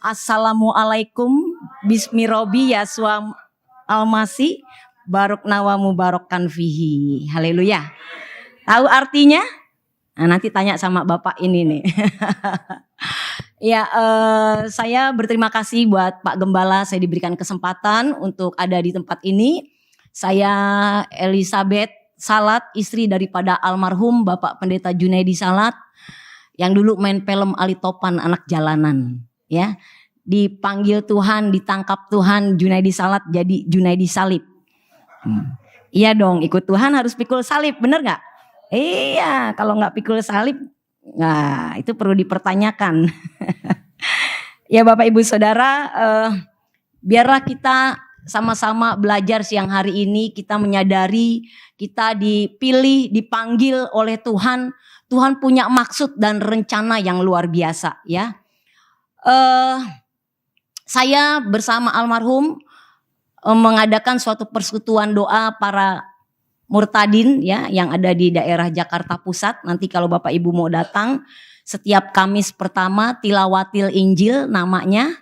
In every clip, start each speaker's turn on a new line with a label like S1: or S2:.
S1: Assalamualaikum bismirobi yaswa almasi barok nawamu barokkan fihi. Haleluya. Tahu artinya? Nah, nanti tanya sama Bapak ini nih. Ya, saya berterima kasih buat Pak Gembala, saya diberikan kesempatan untuk ada di tempat ini. Saya Elizabeth Salat, istri daripada almarhum Bapak Pendeta Junaidi Salat, yang dulu main film Ali Topan anak jalanan. Ya, dipanggil Tuhan, ditangkap Tuhan, Junaidi Salat jadi Junaidi Salib. Iya dong, ikut Tuhan harus pikul salib, bener gak? Iya, kalau gak pikul salib, nah itu perlu dipertanyakan. Ya Bapak Ibu Saudara, biarlah kita sama-sama belajar siang hari ini. Kita menyadari kita dipilih, dipanggil oleh Tuhan. Tuhan punya maksud dan rencana yang luar biasa ya. Saya bersama almarhum mengadakan suatu persekutuan doa para murtadin ya yang ada di daerah Jakarta Pusat. Nanti kalau Bapak Ibu mau datang, setiap Kamis pertama tilawatil Injil namanya.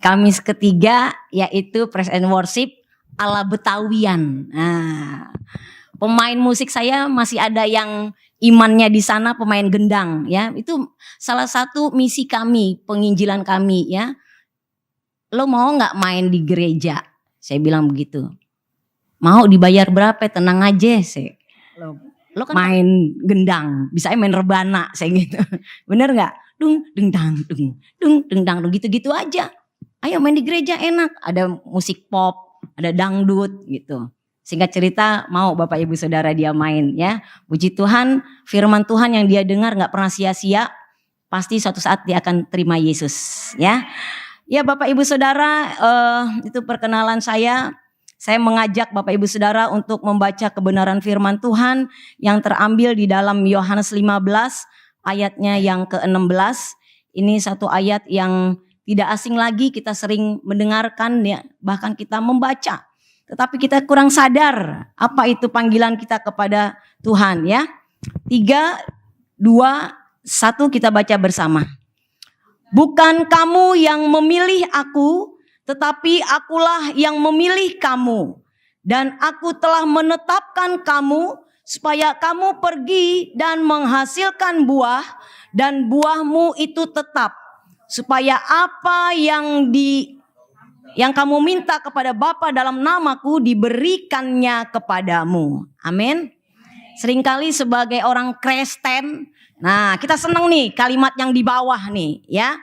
S1: Kamis ketiga yaitu praise and worship ala Betawian. Nah, pemain musik saya masih ada yang imannya di sana, pemain gendang ya. Itu salah satu misi kami, penginjilan kami ya. Lo mau nggak main di gereja? Saya bilang begitu. Mau dibayar berapa? Tenang aja sih. Lo kan main gendang, bisa main rebana saya gitu. Bener nggak? Dung dengdang dung dengdang gitu-gitu aja. Ayo main di gereja enak, ada musik pop, ada dangdut gitu. Singkat cerita mau Bapak Ibu Saudara dia main ya. Puji Tuhan, firman Tuhan yang dia dengar gak pernah sia-sia. Pasti suatu saat dia akan terima Yesus ya. Ya Bapak Ibu Saudara, itu perkenalan saya. Saya mengajak Bapak Ibu Saudara untuk membaca kebenaran firman Tuhan yang terambil di dalam Yohanes 15 ayatnya yang ke-16. Ini satu ayat yang tidak asing lagi, kita sering mendengarkan ya, bahkan kita membaca. Tetapi kita kurang sadar apa itu panggilan kita kepada Tuhan ya. 3, 2, 1 kita baca bersama. Bukan kamu yang memilih aku, tetapi akulah yang memilih kamu. Dan aku telah menetapkan kamu supaya kamu pergi dan menghasilkan buah, dan buahmu itu tetap. Supaya apa yang kamu minta kepada Bapa dalam namaku diberikannya kepadamu. Amin. Seringkali sebagai orang Kristen, nah kita senang nih kalimat yang di bawah nih ya.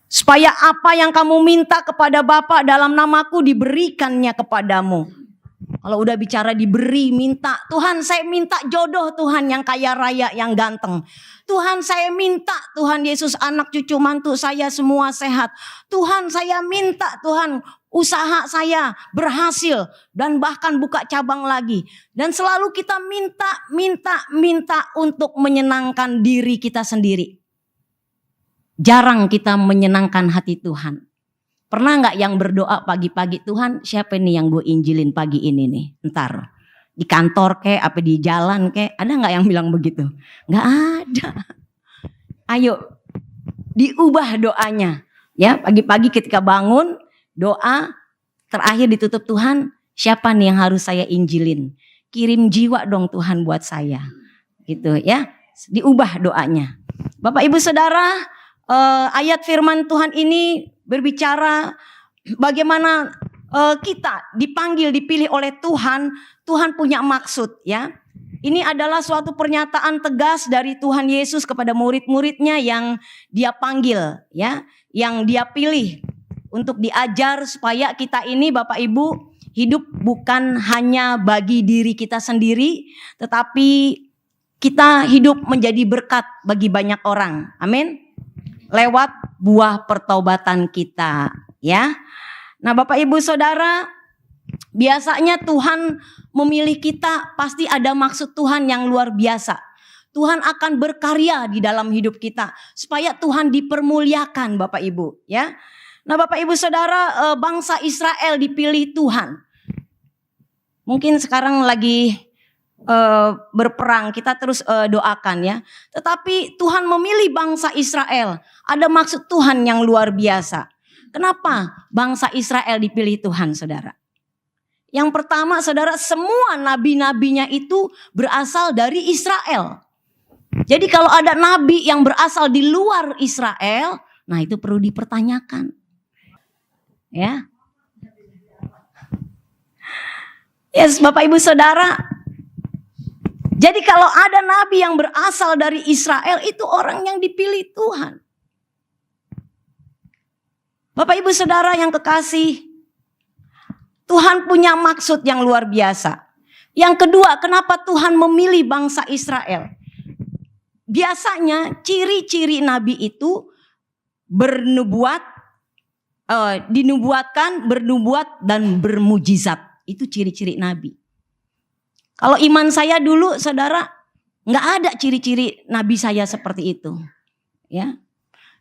S1: Supaya apa yang kamu minta kepada Bapa dalam namaku diberikannya kepadamu. Kalau udah bicara diberi, minta. Tuhan saya minta jodoh Tuhan yang kaya raya, yang ganteng. Tuhan saya minta Tuhan Yesus anak cucu mantu saya semua sehat. Tuhan saya minta Tuhan usaha saya berhasil dan bahkan buka cabang lagi. Dan selalu kita minta untuk menyenangkan diri kita sendiri. Jarang kita menyenangkan hati Tuhan. Pernah gak yang berdoa pagi-pagi, Tuhan siapa nih yang gue injilin pagi ini nih, ntar. Di kantor kek, apa di jalan kek, ada gak yang bilang begitu? Gak ada. Ayo, diubah doanya. Ya, pagi-pagi ketika bangun, doa, terakhir ditutup Tuhan, siapa nih yang harus saya injilin? Kirim jiwa dong Tuhan buat saya. Gitu ya, diubah doanya. Bapak Ibu Saudara, ayat firman Tuhan ini berbicara bagaimana kita dipanggil, dipilih oleh Tuhan. Tuhan punya maksud ya. Ini adalah suatu pernyataan tegas dari Tuhan Yesus kepada murid-muridnya yang dia panggil ya, yang dia pilih untuk diajar supaya kita ini Bapak Ibu hidup bukan hanya bagi diri kita sendiri, tetapi kita hidup menjadi berkat bagi banyak orang. Amin. Lewat buah pertobatan kita ya. Nah Bapak Ibu Saudara, biasanya Tuhan memilih kita pasti ada maksud Tuhan yang luar biasa. Tuhan akan berkarya di dalam hidup kita supaya Tuhan dipermuliakan Bapak Ibu ya. Nah Bapak Ibu Saudara, bangsa Israel dipilih Tuhan. Mungkin sekarang lagi berperang, kita terus doakan ya. Tetapi Tuhan memilih bangsa Israel. Ada maksud Tuhan yang luar biasa. Kenapa bangsa Israel dipilih Tuhan, saudara? Yang pertama, saudara, semua nabi-nabinya itu berasal dari Israel. Jadi kalau ada nabi yang berasal di luar Israel, nah itu perlu dipertanyakan. Ya. Yes, Bapak Ibu Saudara. Jadi kalau ada nabi yang berasal dari Israel, itu orang yang dipilih Tuhan. Bapak Ibu Saudara yang kekasih, Tuhan punya maksud yang luar biasa. Yang kedua, kenapa Tuhan memilih bangsa Israel? Biasanya ciri-ciri nabi itu bernubuat, dinubuatkan, bernubuat dan bermujizat. Itu ciri-ciri nabi. Kalau iman saya dulu, saudara, nggak ada ciri-ciri nabi saya seperti itu. Ya.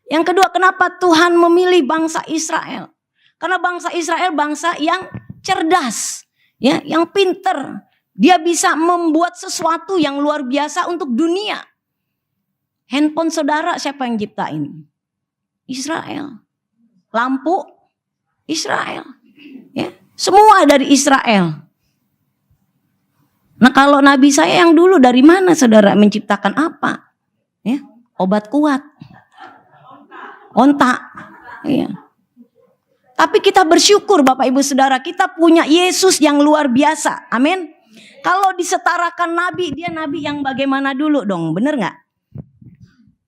S1: Yang kedua, kenapa Tuhan memilih bangsa Israel? Karena bangsa Israel bangsa yang cerdas, ya, yang pinter. Dia bisa membuat sesuatu yang luar biasa untuk dunia. Handphone saudara siapa yang ciptain? Israel. Lampu Israel. Ya, semua dari Israel. Nah, kalau nabi saya yang dulu dari mana saudara menciptakan apa? Ya, obat kuat. Onta. Ya. Tapi kita bersyukur Bapak Ibu Saudara, kita punya Yesus yang luar biasa. Amin. Kalau disetarakan nabi, dia nabi yang bagaimana dulu dong, bener gak?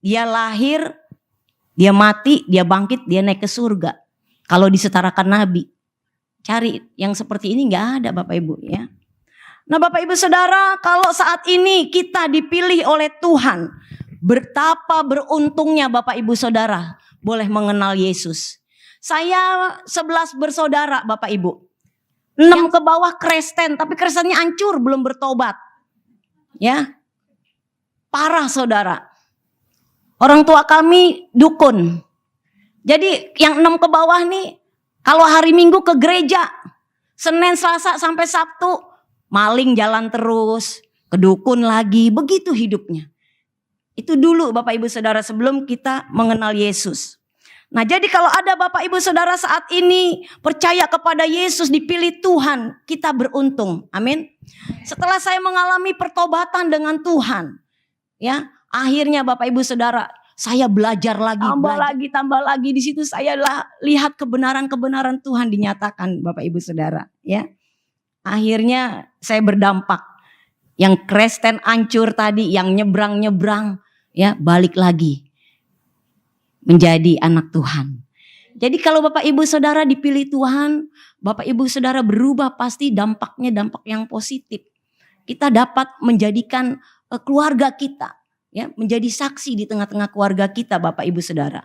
S1: Dia lahir, dia mati, dia bangkit, dia naik ke surga. Kalau disetarakan nabi, cari yang seperti ini gak ada Bapak Ibu ya. Nah Bapak Ibu Saudara, kalau saat ini kita dipilih oleh Tuhan, betapa beruntungnya Bapak Ibu Saudara boleh mengenal Yesus. Saya 11 bersaudara Bapak Ibu. 6 ke bawah Kristen, tapi Kristennya hancur, belum bertobat. Ya. Parah saudara. Orang tua kami dukun. Jadi yang 6 ke bawah nih, kalau hari Minggu ke gereja, Senin, Selasa sampai Sabtu, maling jalan terus, ke dukun lagi, begitu hidupnya. Itu dulu Bapak Ibu Saudara sebelum kita mengenal Yesus. Nah jadi kalau ada Bapak Ibu Saudara saat ini percaya kepada Yesus, dipilih Tuhan, kita beruntung. Amin. Setelah saya mengalami pertobatan dengan Tuhan, ya akhirnya Bapak Ibu Saudara, saya belajar lagi, tambah lagi. Di situ saya lihat kebenaran-kebenaran Tuhan dinyatakan Bapak Ibu Saudara. Ya, akhirnya saya berdampak. Yang Kristen hancur tadi, yang nyebrang-nyebrang, ya balik lagi menjadi anak Tuhan. Jadi kalau Bapak Ibu Saudara dipilih Tuhan, Bapak Ibu Saudara berubah, pasti dampaknya dampak yang positif. Kita dapat menjadikan keluarga kita, ya, menjadi saksi di tengah-tengah keluarga kita Bapak Ibu Saudara.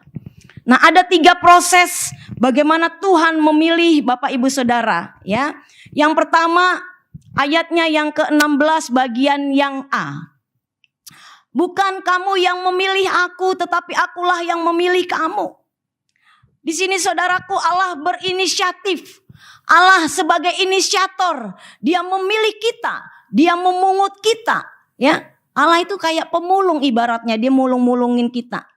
S1: Nah ada 3 proses bagaimana Tuhan memilih Bapak Ibu Saudara. Ya. Yang pertama ayatnya yang ke-16 bagian yang A. Bukan kamu yang memilih aku, tetapi akulah yang memilih kamu. Di sini saudaraku, Allah berinisiatif. Allah sebagai inisiator, dia memilih kita, dia memungut kita. Ya, Allah itu kayak pemulung ibaratnya, dia mulung-mulungin kita.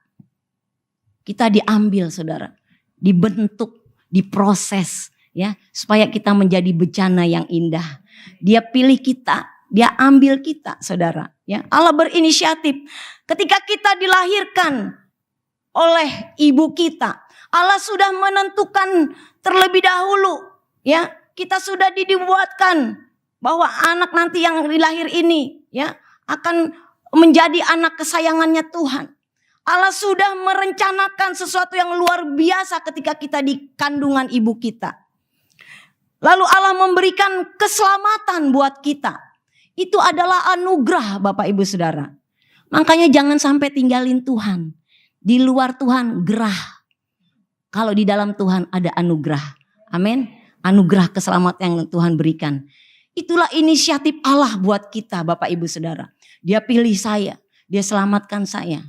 S1: Kita diambil saudara, dibentuk, diproses, ya, supaya kita menjadi bejana yang indah. Dia pilih kita, dia ambil kita saudara. Ya, Allah berinisiatif. Ketika kita dilahirkan oleh ibu kita, Allah sudah menentukan terlebih dahulu. Ya, kita sudah dibuatkan bahwa anak nanti yang dilahir ini, ya, akan menjadi anak kesayangannya Tuhan. Allah sudah merencanakan sesuatu yang luar biasa ketika kita di kandungan ibu kita. Lalu Allah memberikan keselamatan buat kita. Itu adalah anugerah Bapak Ibu Saudara. Makanya jangan sampai tinggalin Tuhan. Di luar Tuhan gerah. Kalau di dalam Tuhan ada anugerah. Amin. Anugerah keselamatan yang Tuhan berikan. Itulah inisiatif Allah buat kita Bapak Ibu Saudara. Dia pilih saya. Dia selamatkan saya.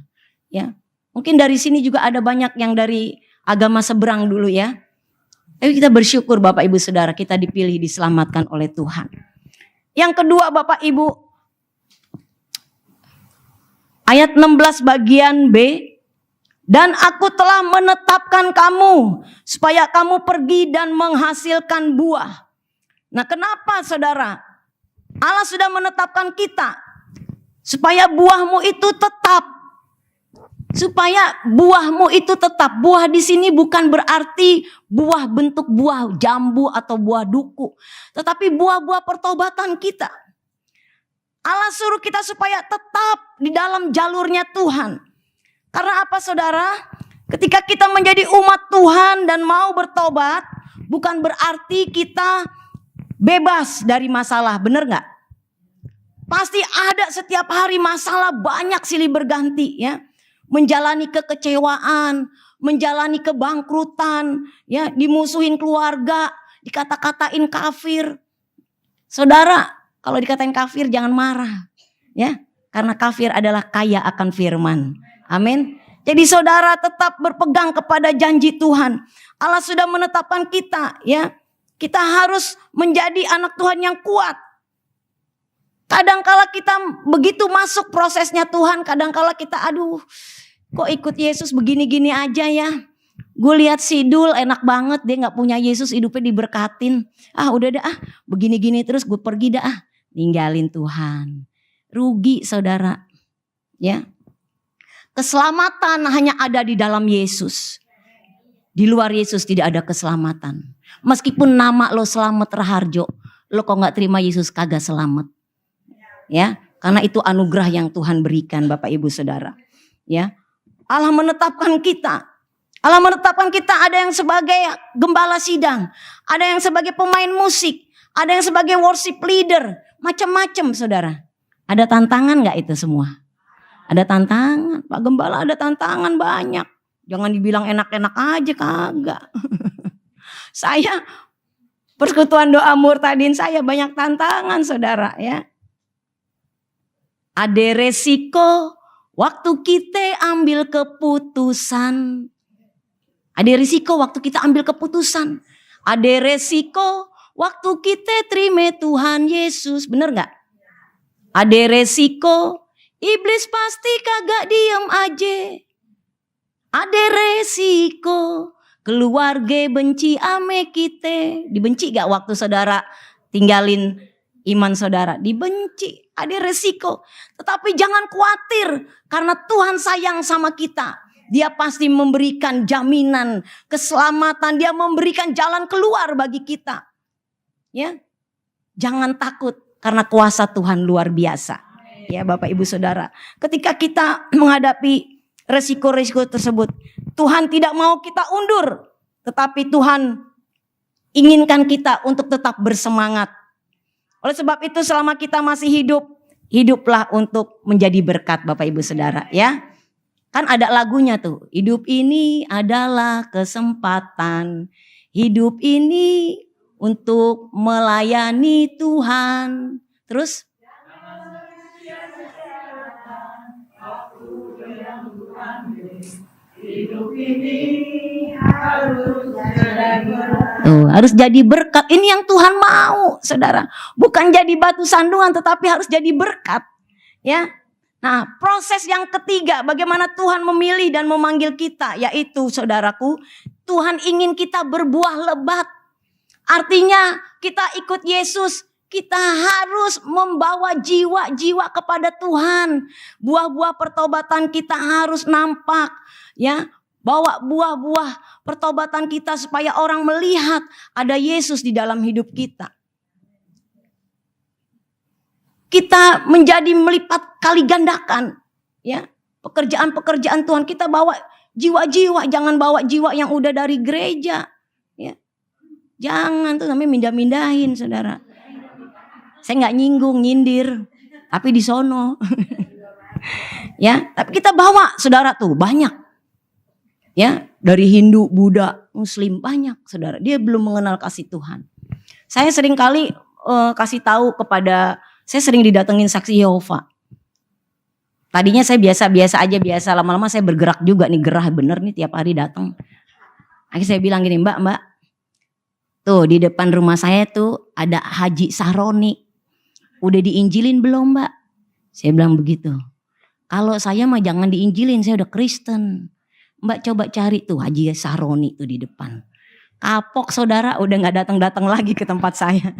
S1: Ya, mungkin dari sini juga ada banyak yang dari agama seberang dulu ya. Tapi kita bersyukur Bapak Ibu Saudara, kita dipilih, diselamatkan oleh Tuhan. Yang kedua Bapak Ibu, Ayat 16 bagian B. Dan aku telah menetapkan kamu supaya kamu pergi dan menghasilkan buah. Nah, kenapa saudara? Allah sudah menetapkan kita supaya buahmu itu tetap. Supaya buahmu itu tetap. Buah di sini bukan berarti buah bentuk buah jambu atau buah duku, tetapi buah-buah pertobatan kita. Allah suruh kita supaya tetap di dalam jalurnya Tuhan. Karena apa saudara? Ketika kita menjadi umat Tuhan dan mau bertobat, bukan berarti kita bebas dari masalah, benar gak? Pasti ada setiap hari masalah, banyak silih berganti ya. Menjalani kekecewaan, menjalani kebangkrutan, ya, dimusuhin keluarga, dikata-katain kafir. Saudara, kalau dikatain kafir jangan marah, ya, karena kafir adalah kaya akan firman. Amin. Jadi saudara tetap berpegang kepada janji Tuhan. Allah sudah menetapkan kita, ya. Kita harus menjadi anak Tuhan yang kuat. Kadangkala kita begitu masuk prosesnya Tuhan, kadangkala kita aduh, kok ikut Yesus begini-gini aja ya. Gue lihat Sidul enak banget, dia gak punya Yesus, hidupnya diberkatin. Udah dah begini-gini terus gue pergi dah ninggalin Tuhan. Rugi saudara. Ya. Keselamatan hanya ada di dalam Yesus. Di luar Yesus tidak ada keselamatan. Meskipun nama lo Selamat Raharjo, lo kok gak terima Yesus kagak selamat. Ya, karena itu anugerah yang Tuhan berikan Bapak Ibu Saudara. Ya. Allah menetapkan kita. Allah menetapkan kita, ada yang sebagai gembala sidang, ada yang sebagai pemain musik, ada yang sebagai worship leader, macam-macam saudara. Ada tantangan gak itu semua? Ada tantangan, Pak Gembala ada tantangan banyak. Jangan dibilang enak-enak aja, kagak. Saya, persekutuan doa Murtadin saya banyak tantangan saudara ya. Ada resiko waktu kita ambil keputusan. Ada risiko waktu kita ambil keputusan. Ada resiko waktu kita terima Tuhan Yesus. Bener gak? Ada resiko. Iblis pasti kagak diem aja. Ada resiko. Keluarga benci ame kita. Dibenci gak waktu saudara tinggalin iman saudara? Dibenci. Ada resiko. Tetapi jangan khawatir. Karena Tuhan sayang sama kita. Dia pasti memberikan jaminan keselamatan. Dia memberikan jalan keluar bagi kita. Ya, jangan takut karena kuasa Tuhan luar biasa. Ya Bapak Ibu Saudara. Ketika kita menghadapi resiko-resiko tersebut. Tuhan tidak mau kita undur. Tetapi Tuhan inginkan kita untuk tetap bersemangat. Oleh sebab itu selama kita masih hidup. Hiduplah untuk menjadi berkat Bapak Ibu Saudara ya. Kan ada lagunya tuh, hidup ini adalah kesempatan, hidup ini untuk melayani Tuhan. Terus? Hidup ini harus jadi berkat. Ini yang Tuhan mau, saudara. Bukan jadi batu sandungan, tetapi harus jadi berkat. Ya. Nah, proses yang ketiga, bagaimana Tuhan memilih dan memanggil kita, yaitu saudaraku, Tuhan ingin kita berbuah lebat. Artinya kita ikut Yesus, kita harus membawa jiwa-jiwa kepada Tuhan. Buah-buah pertobatan kita harus nampak, ya. Bawa buah-buah pertobatan kita supaya orang melihat ada Yesus di dalam hidup kita. Kita menjadi melipat kali gandakan, ya, pekerjaan-pekerjaan Tuhan. Kita bawa jiwa-jiwa, jangan bawa jiwa yang udah dari gereja, ya. Jangan tuh namanya mindah-mindahin, saudara. Saya nggak nyinggung, nyindir, tapi di sono, ya. Tapi kita bawa, saudara tuh banyak, ya, dari Hindu, Buddha, Muslim banyak, saudara. Dia belum mengenal kasih Tuhan. Saya sering kali kasih tahu kepada saya sering didatengin saksi Yehova. Tadinya saya biasa-biasa aja, biasa. Lama-lama saya bergerak juga nih, gerah bener nih tiap hari datang. Akhirnya saya bilang gini, Mbak. Tuh di depan rumah saya tuh ada Haji Sahroni. Udah diinjilin belum Mbak? Saya bilang begitu. Kalau saya mah jangan diinjilin, saya udah Kristen. Mbak coba cari tuh Haji Saroni tuh di depan. Kapok saudara, udah gak datang-datang lagi ke tempat saya.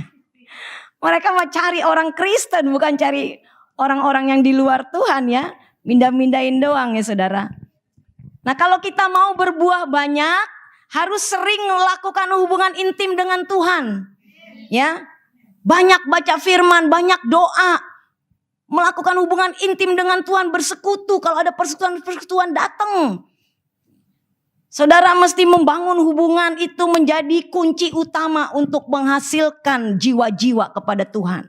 S1: Mereka mau cari orang Kristen, bukan cari orang-orang yang di luar Tuhan ya. Mindah-mindahin doang ya saudara. Nah kalau kita mau berbuah banyak, harus sering melakukan hubungan intim dengan Tuhan. Ya, banyak baca firman, banyak doa. Melakukan hubungan intim dengan Tuhan, bersekutu. Kalau ada persekutuan datang. Saudara mesti membangun hubungan itu menjadi kunci utama untuk menghasilkan jiwa-jiwa kepada Tuhan.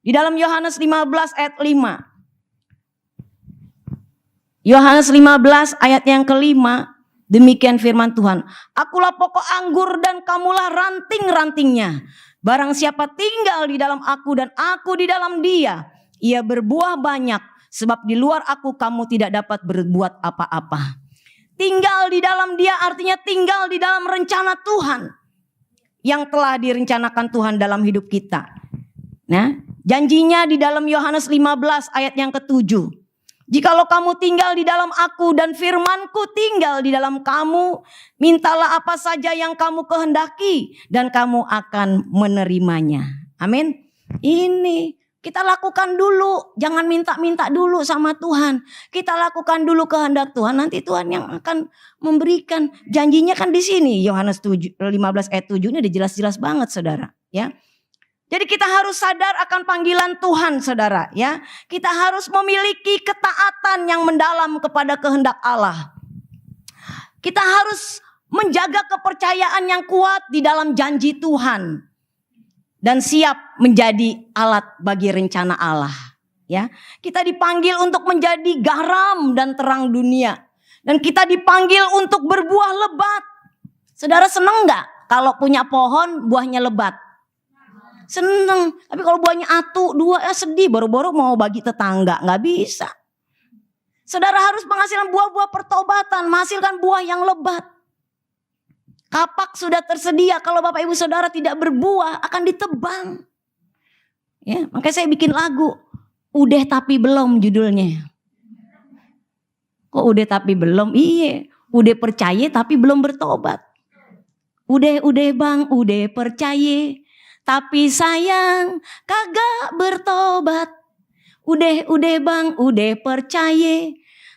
S1: Di dalam Yohanes 15 ayat 5. Yohanes 15 ayat yang kelima. Demikian firman Tuhan. Akulah pokok anggur dan kamulah ranting-rantingnya. Barang siapa tinggal di dalam aku dan aku di dalam dia, ia berbuah banyak. Sebab di luar aku kamu tidak dapat berbuat apa-apa. Tinggal di dalam dia artinya tinggal di dalam rencana Tuhan. Yang telah direncanakan Tuhan dalam hidup kita. Nah, janjinya di dalam Yohanes 15 ayat yang ke-7. Jikalau kamu tinggal di dalam aku dan firmanku tinggal di dalam kamu, mintalah apa saja yang kamu kehendaki dan kamu akan menerimanya. Amin. Ini kita lakukan dulu, jangan minta-minta dulu sama Tuhan. Kita lakukan dulu kehendak Tuhan, nanti Tuhan yang akan memberikan. Janjinya kan di sini, Yohanes 15 ayat 7 ini udah jelas-jelas banget saudara. Ya. Jadi kita harus sadar akan panggilan Tuhan saudara. Ya. Kita harus memiliki ketaatan yang mendalam kepada kehendak Allah. Kita harus menjaga kepercayaan yang kuat di dalam janji Tuhan. Dan siap menjadi alat bagi rencana Allah. Ya, kita dipanggil untuk menjadi garam dan terang dunia. Dan kita dipanggil untuk berbuah lebat. Saudara seneng gak kalau punya pohon buahnya lebat? Seneng. Tapi kalau buahnya atu, dua sedih. Baru-baru mau bagi tetangga, gak bisa. Saudara harus menghasilkan buah-buah pertobatan, menghasilkan buah yang lebat. Kapak sudah tersedia, kalau Bapak Ibu Saudara tidak berbuah akan ditebang. Ya, makanya saya bikin lagu, udah tapi belum judulnya. Kok udah tapi belum? Iya, udah percaya tapi belum bertobat. Udah bang, udah percaya, tapi sayang kagak bertobat. Udah bang, udah percaya,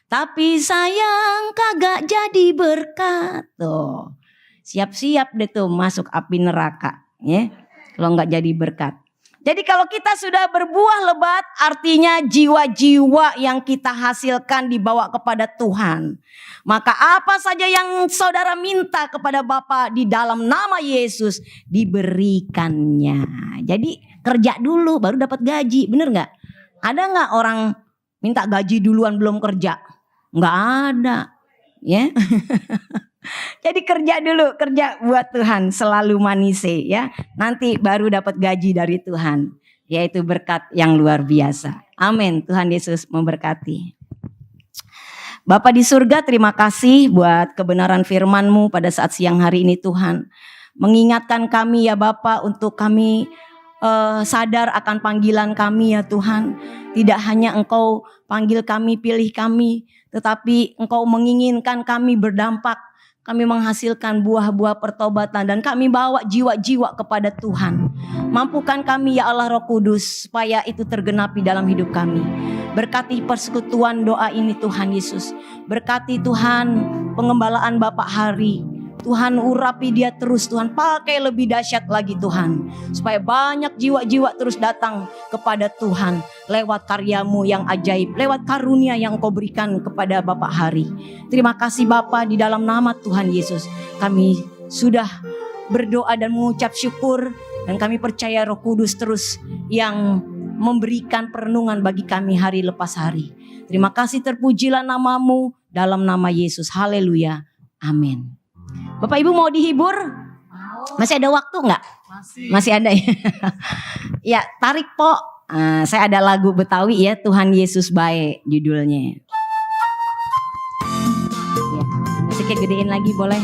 S1: tapi sayang kagak jadi berkat. Tuh. Siap-siap deh tuh masuk api neraka ya. Kalau nggak jadi berkat. Jadi kalau kita sudah berbuah lebat artinya jiwa-jiwa yang kita hasilkan dibawa kepada Tuhan. Maka apa saja yang saudara minta kepada Bapa di dalam nama Yesus diberikannya. Jadi kerja dulu baru dapat gaji, bener nggak? Ada nggak orang minta gaji duluan belum kerja? Nggak ada ya. Jadi kerja dulu, kerja buat Tuhan, selalu manise ya. Nanti baru dapat gaji dari Tuhan, yaitu berkat yang luar biasa. Amin. Tuhan Yesus memberkati. Bapa di surga, terima kasih buat kebenaran firman-Mu pada saat siang hari ini Tuhan. Mengingatkan kami ya Bapa untuk kami sadar akan panggilan kami ya Tuhan. Tidak hanya Engkau panggil kami, pilih kami, tetapi Engkau menginginkan kami berdampak. Kami menghasilkan buah-buah pertobatan dan kami bawa jiwa-jiwa kepada Tuhan. Mampukan kami ya Allah Roh Kudus supaya itu tergenapi dalam hidup kami. Berkati persekutuan doa ini Tuhan Yesus. Berkati Tuhan pengembalaan Bapak Hari. Tuhan urapi dia terus Tuhan, pakai lebih dahsyat lagi Tuhan. Supaya banyak jiwa-jiwa terus datang kepada Tuhan. Lewat karyamu yang ajaib, lewat karunia yang Kau berikan kepada Bapak Hari. Terima kasih Bapa di dalam nama Tuhan Yesus. Kami sudah berdoa dan mengucap syukur. Dan kami percaya Roh Kudus terus yang memberikan perenungan bagi kami hari lepas hari. Terima kasih, terpujilah namamu dalam nama Yesus. Haleluya. Amin. Bapak Ibu mau dihibur? Masih ada waktu nggak? Masih ada ya. Ya tarik po. Saya ada lagu Betawi ya, Tuhan Yesus Baik judulnya. Ya, sedikit gedein lagi boleh.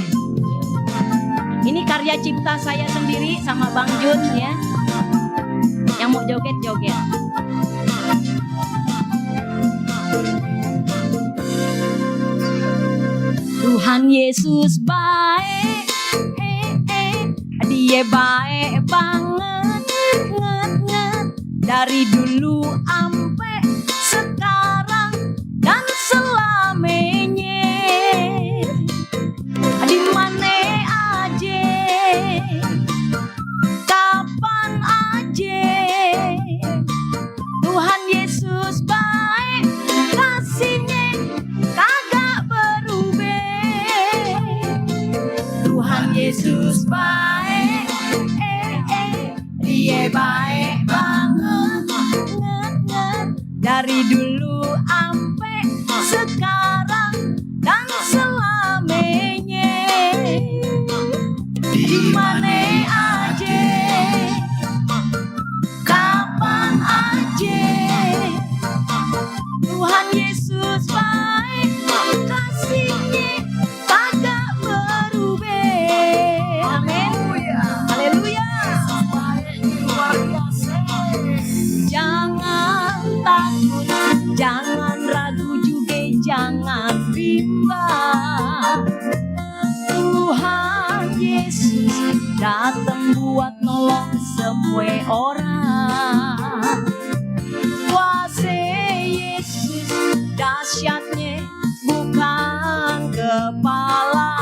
S1: Ini karya cipta saya sendiri sama Bang Jun ya. Yang mau joget-joget. Tuhan Yesus baik, Dia baik banget, dari dulu ampe sekarang dan selamanya. Di mana aja, kapan aja, Tuhan Yesus baik, kasihnya kagak berubah. Tuhan Yesus baik, Dia baik banget, dari dulu ampe sekarang dan selamanya. Di mana aja, kapan aja, Tuhan Yesus baik, kasihnya kagak berubah. Amin. Haleluya. Jangan takut, jangan ragu juga, jangan bimbang. Tuhan Yesus datang buat nolong semua orang. Kuasa Yesus dahsyatnya bukan kepala.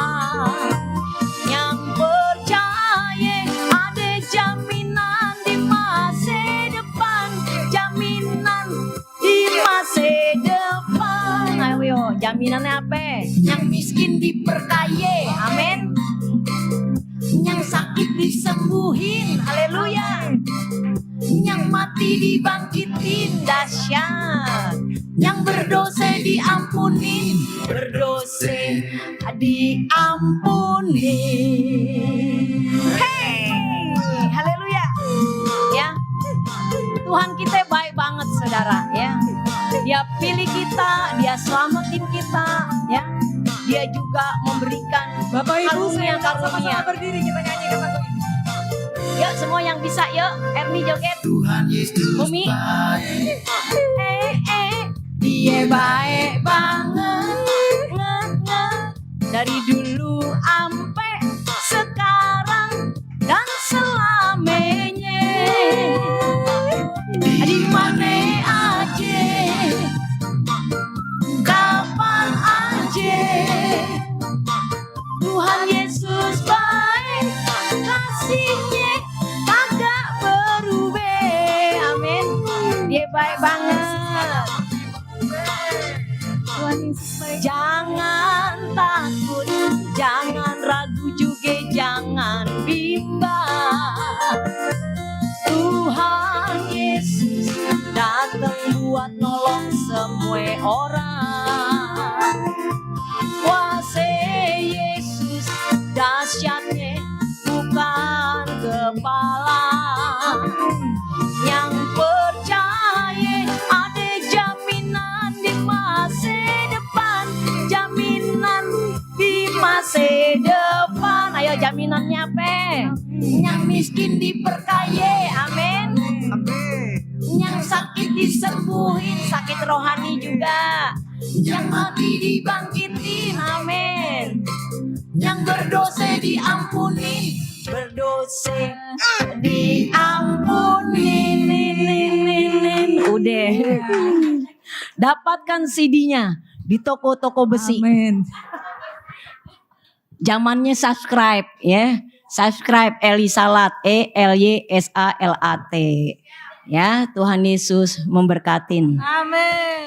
S1: Yang percaya ada jaminan di masa depan, jaminan di masa depan. Ayo, jaminannya apa? Yang miskin diperkaya, amin. Yang sakit disembuhin, haleluya. Yang mati dibangkitin, dahsyat. Yang berdosa diampunin, berdosa diampunin. Hey, haleluya. Ya, Tuhan kita baik banget saudara ya. Dia pilih kita, Dia selamatin kita ya. Dia juga memberikan
S2: Bapak Ibu, saya
S1: karunia.
S2: sama-sama berdiri, kita nyanyikan lagu ini.
S1: Yuk semua yang bisa, yuk Erni joget.
S3: Tuhan Yesus
S1: Umi.
S3: baik,
S1: Dia baik banget, dari dulu ampe sekarang dan selamanya. Di mana aja, kapan aja, Tuhan Yesus baik, kasihnya kagak berubah. Amin. Dia baik banget.
S2: Tuhan Yesus baik.
S1: Jangan takut, jangan ragu juga, jangan bimbang. Tuhan Yesus datang buat nolong semua orang. Kuasa Yesus dahsyatnya bukan kepala. Yang percaya ada jaminan di masa depan, jaminan di masa depan. Ayo jaminannya apa? Yang miskin diperkaya, amin. Yang sakit disembuhin, sakit rohani juga. Yang mati dibangkitin, amin. Yang berdosa diampunin, berdosa diampunin. Udah. Dapatkan CD-nya di toko-toko besi.
S2: Amin.
S1: Zamannya subscribe ya. Subscribe Elisalat, ELYSALAT. Ya, Tuhan Yesus memberkatin.
S2: Amin.